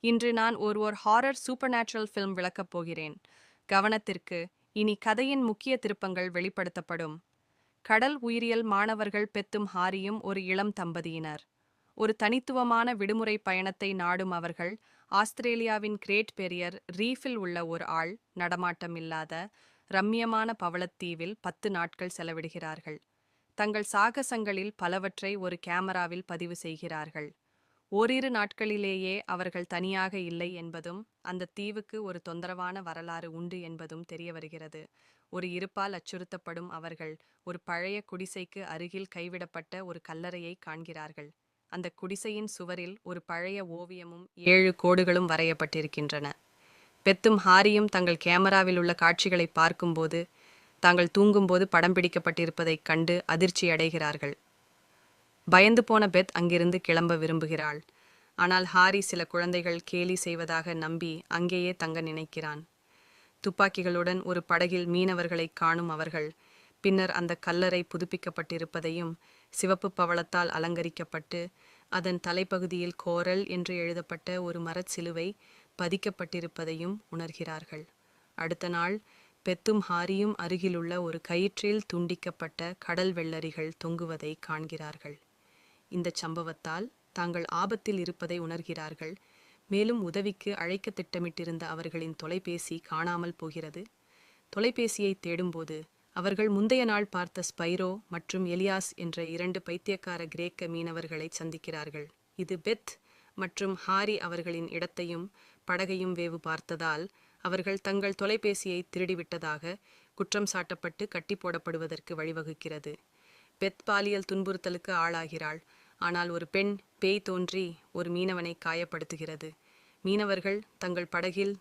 இன்று நான் ஒரு ஹாரர் சூப்பர் நேச்சுரல் ஃபிலிம் விளக்கப் போகிறேன். கவனத்திற்கு. இனி கதையின் முக்கிய திருப்பங்கள் வெளிப்படுத்தப்படும். கடல் உயிரியல் மாணவர்கள் பெத்தும் ஹாரியும் ஒரு இளம் தம்பதியினர். ஒரு தனித்துவமான விடுமுறை பயணத்தை நாடும் அவர்கள் ஆஸ்திரேலியாவின் கிரேட் பெரியர் ரீஃபில் உள்ள ஒரு நடமாட்டம் இல்லாத ரம்மியமான பவளத்தீவில் 10 நாட்கள் செலவிடுகிறார்கள். தங்கள் சாகசங்களில் பலவற்றை ஒரு கேமராவில் பதிவு செய்கிறார்கள். ஓரிரு நாட்களிலேயே அவர்கள் தனியாக இல்லை என்பதும் அந்த தீவுக்கு ஒரு தொந்தரவான வரலாறு உண்டு என்பதும் தெரிய வருகிறது. ஒரு இருப்பால் அச்சுறுத்தப்படும் அவர்கள் ஒரு பழைய குடிசைக்கு அருகில் கைவிடப்பட்ட ஒரு கல்லறையை காண்கிறார்கள். அந்த குடிசையின் சுவரில் ஒரு பழைய ஓவியமும் 7 கோடுகளும் வரையப்பட்டிருக்கின்றன. பெத்தும் ஹாரியும் தங்கள் கேமராவில் உள்ள காட்சிகளை பார்க்கும்போது தாங்கள் தூங்கும்போது படம் பிடிக்கப்பட்டிருப்பதைக் கண்டு அதிர்ச்சி அடைகிறார்கள். பயந்து போன பெத் அங்கிருந்து கிளம்ப விரும்புகிறாள். ஆனால் ஹாரி சில குழந்தைகள் கேலி செய்வதாக நம்பி அங்கேயே தங்க நினைக்கிறான். துப்பாக்கிகளுடன் ஒரு படகில் மீனவர்களை காணும் அவர்கள் பின்னர் அந்த கல்லறை புதுப்பிக்கப்பட்டிருப்பதையும் சிவப்பு பவளத்தால் அலங்கரிக்கப்பட்டு அதன் தலைப்பகுதியில் கோரல் என்று எழுதப்பட்ட ஒரு மரச் சிலுவை பதிக்கப்பட்டிருப்பதையும் உணர்கிறார்கள். அடுத்த நாள் பெத்தும் ஹாரியும் அருகிலுள்ள ஒரு கயிற்றில் துண்டிக்கப்பட்ட கடல் வெள்ளரிகள் தொங்குவதை காண்கிறார்கள். இந்த சம்பவத்தால் தாங்கள் ஆபத்தில் இருப்பதை உணர்கிறார்கள். மேலும் உதவிக்கு அழைக்க திட்டமிட்டிருந்த அவர்களின் தொலைபேசி காணாமல் போகிறது. தொலைபேசியை தேடும்போது அவர்கள் முந்தைய நாள் பார்த்த ஸ்பைரோ மற்றும் எலியாஸ் என்ற 2 பைத்தியக்கார கிரேக்க மீனவர்களை சந்திக்கிறார்கள். இது பெத் மற்றும் ஹாரி அவர்களின் இடத்தையும் படகையும் வேவு பார்த்ததால் அவர்கள் தங்கள் தொலைபேசியை திருடிவிட்டதாக குற்றம் சாட்டப்பட்டு கட்டி போடப்படுவதற்கு வழிவகுக்கிறது. பெத் பாலியல் துன்புறுத்தலுக்கு ஆளாகிறாள். ஆனால் ஒரு பெண் பேய் தோன்றி ஒரு மீனவனை காயப்படுத்துகிறது. மீனவர்கள் தங்கள் படகில்